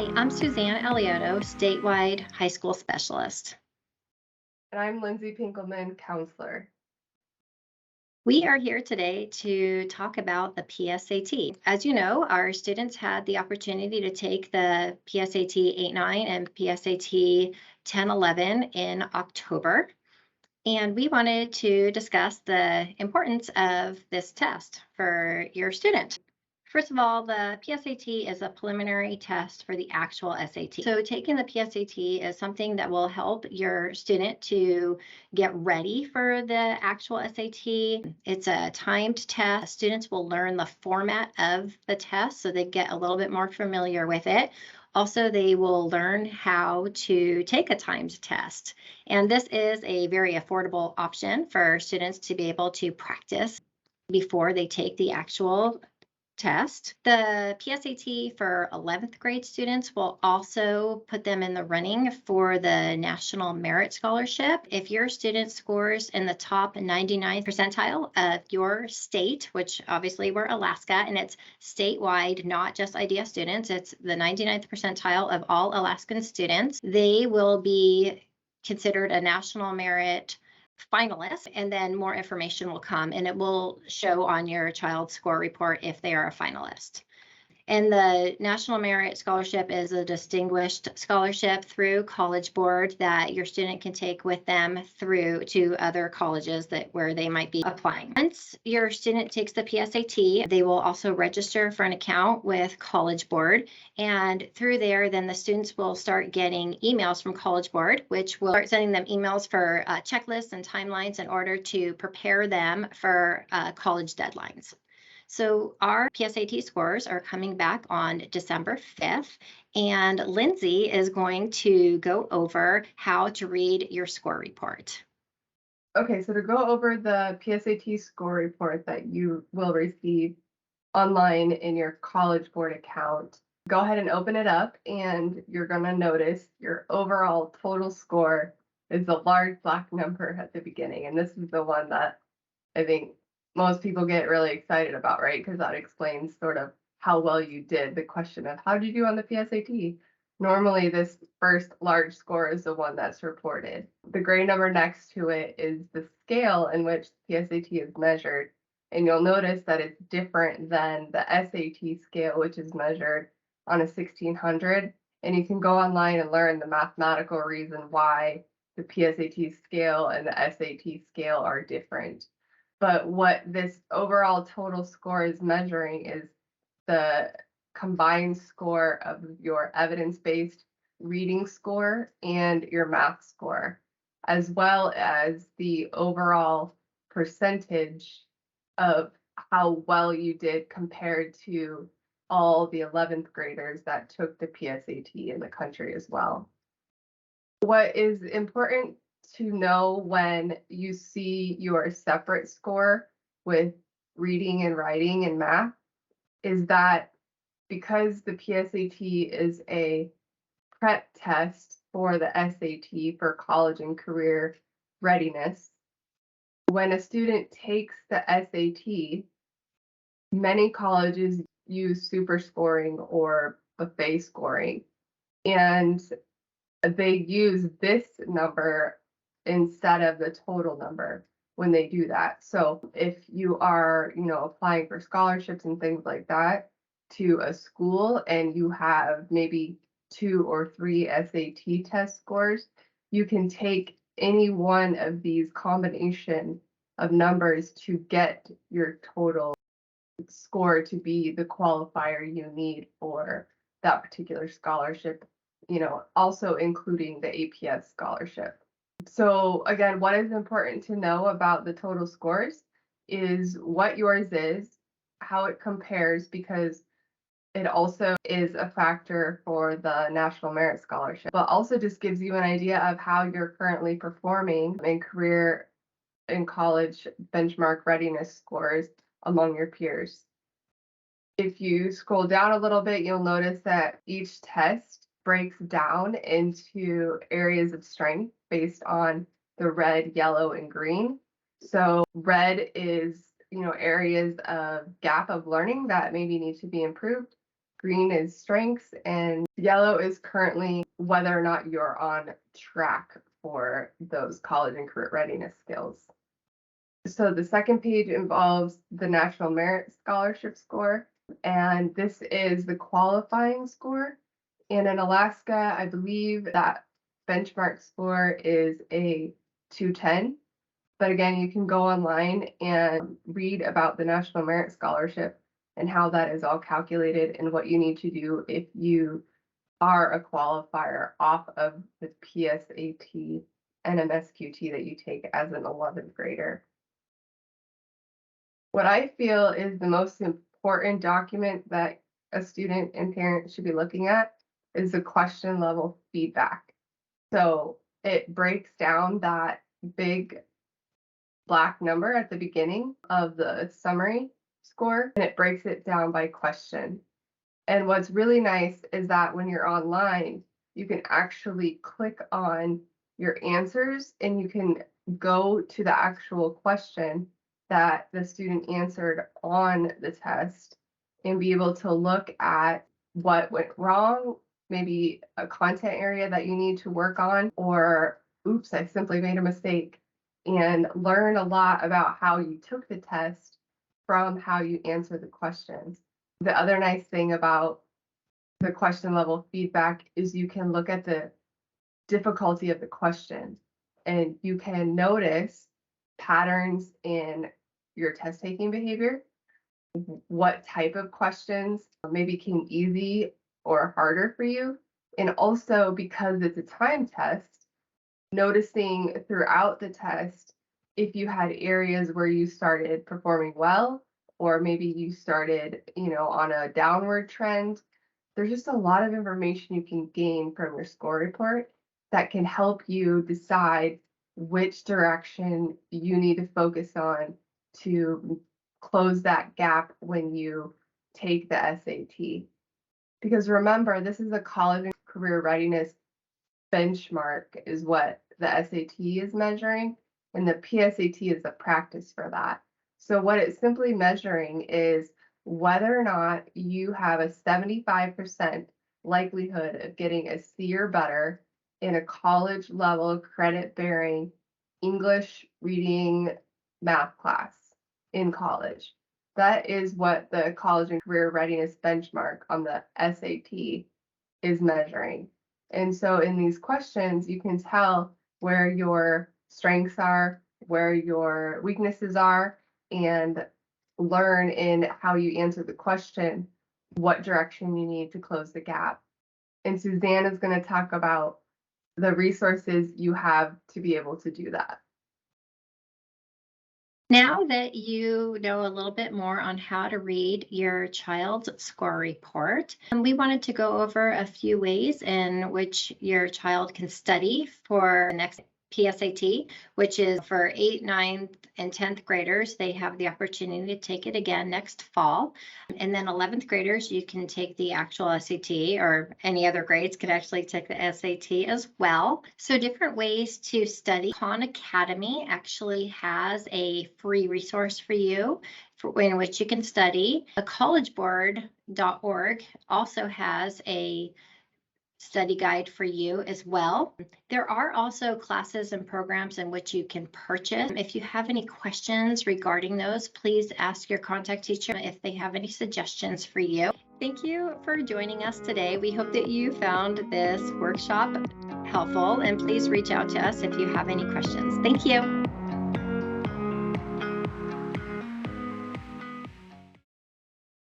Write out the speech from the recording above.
Hi, I'm Suzanne Alioto, statewide high school specialist. And I'm Lindsay Pinkelman, counselor. We are here today to talk about the PSAT. As you know, our students had the opportunity to take the PSAT 8-9 and PSAT 10-11 in October. And we wanted to discuss the importance of this test for your student. First of all, the PSAT is a preliminary test for the actual SAT. So, taking the PSAT is something that will help your student to get ready for the actual SAT. It's a timed test. Students will learn the format of the test so they get a little bit more familiar with it. Also, they will learn how to take a timed test. And this is a very affordable option for students to be able to practice before they take the actual test. The PSAT for 11th grade students will also put them in the running for the National Merit Scholarship. If your student scores in the top 99th percentile of your state, which obviously we're Alaska, and it's statewide, not just IDS students, it's the 99th percentile of all Alaskan students, they will be considered a National Merit finalists, and then more information will come and it will show on your child's score report if they are a finalist. And the National Merit Scholarship is a distinguished scholarship through College Board that your student can take with them through to other colleges where they might be applying. Once your student takes the PSAT, they will also register for an account with College Board. And through there, then the students will start getting emails from College Board, which will start sending them emails for checklists and timelines in order to prepare them for college deadlines. So our PSAT scores are coming back on December 5th, and Lindsay is going to go over how to read your score report. Okay, so to go over the PSAT score report that you will receive online in your College Board account, go ahead and open it up, and you're going to notice your overall total score is the large black number at the beginning. And this is the one that I think most people get really excited about, right? Because that explains sort of how well you did. The question of how did you do on the PSAT? Normally, this first large score is the one that's reported. The gray number next to it is the scale in which PSAT is measured. And you'll notice that it's different than the SAT scale, which is measured on a 1600. And you can go online and learn the mathematical reason why the PSAT scale and the SAT scale are different. But what this overall total score is measuring is the combined score of your evidence-based reading score and your math score, as well as the overall percentage of how well you did compared to all the 11th graders that took the PSAT in the country as well. What is important to know when you see your separate score with reading and writing and math is that because the PSAT is a prep test for the SAT for college and career readiness, when a student takes the SAT, many colleges use super scoring or buffet scoring. And they use this number instead of the total number when they do that. So if you are, applying for scholarships and things like that to a school and you have maybe 2 or 3 SAT test scores, you can take any one of these combination of numbers to get your total score to be the qualifier you need for that particular scholarship, also including the APS scholarship. So again, what is important to know about the total scores is what yours is, how it compares, because it also is a factor for the National Merit Scholarship, but also just gives you an idea of how you're currently performing in career and college benchmark readiness scores among your peers. If you scroll down a little bit, you'll notice that each test breaks down into areas of strength based on the red, yellow, and green. So red is, areas of gap of learning that maybe need to be improved. Green is strengths, and yellow is currently whether or not you're on track for those college and career readiness skills. So the second page involves the National Merit Scholarship score, and this is the qualifying score. And in Alaska, I believe that benchmark score is a 210. But again, you can go online and read about the National Merit Scholarship and how that is all calculated and what you need to do if you are a qualifier off of the PSAT and MSQT that you take as an 11th grader. What I feel is the most important document that a student and parent should be looking at is the question level feedback. So it breaks down that big black number at the beginning of the summary score, and it breaks it down by question. And what's really nice is that when you're online, you can actually click on your answers and you can go to the actual question that the student answered on the test and be able to look at what went wrong, maybe a content area that you need to work on, or oops, I simply made a mistake, and learn a lot about how you took the test from how you answered the questions. The other nice thing about the question level feedback is you can look at the difficulty of the question and you can notice patterns in your test taking behavior, what type of questions maybe came easy or harder for you. And also, because it's a time test, noticing throughout the test if you had areas where you started performing well, or maybe you started, on a downward trend. There's just a lot of information you can gain from your score report that can help you decide which direction you need to focus on to close that gap when you take the SAT. Because remember, this is a college and career readiness benchmark is what the SAT is measuring, and the PSAT is a practice for that. So what it's simply measuring is whether or not you have a 75% likelihood of getting a C or better in a college level credit bearing English reading math class in college. That is what the college and career readiness benchmark on the SAT is measuring. And so in these questions, you can tell where your strengths are, where your weaknesses are, and learn in how you answer the question, what direction you need to close the gap. And Suzanne is going to talk about the resources you have to be able to do that. Now that you know a little bit more on how to read your child's score report, we wanted to go over a few ways in which your child can study for the next PSAT, which is for 8th, 9th, and 10th graders. They have the opportunity to take it again next fall. And then 11th graders, you can take the actual SAT, or any other grades could actually take the SAT as well. So different ways to study. Khan Academy actually has a free resource for you in which you can study. collegeboard.org also has a study guide for you as well. There are also classes and programs in which you can purchase. If you have any questions regarding those, please ask your contact teacher if they have any suggestions for you. Thank you for joining us today. We hope that you found this workshop helpful, and please reach out to us if you have any questions. Thank you.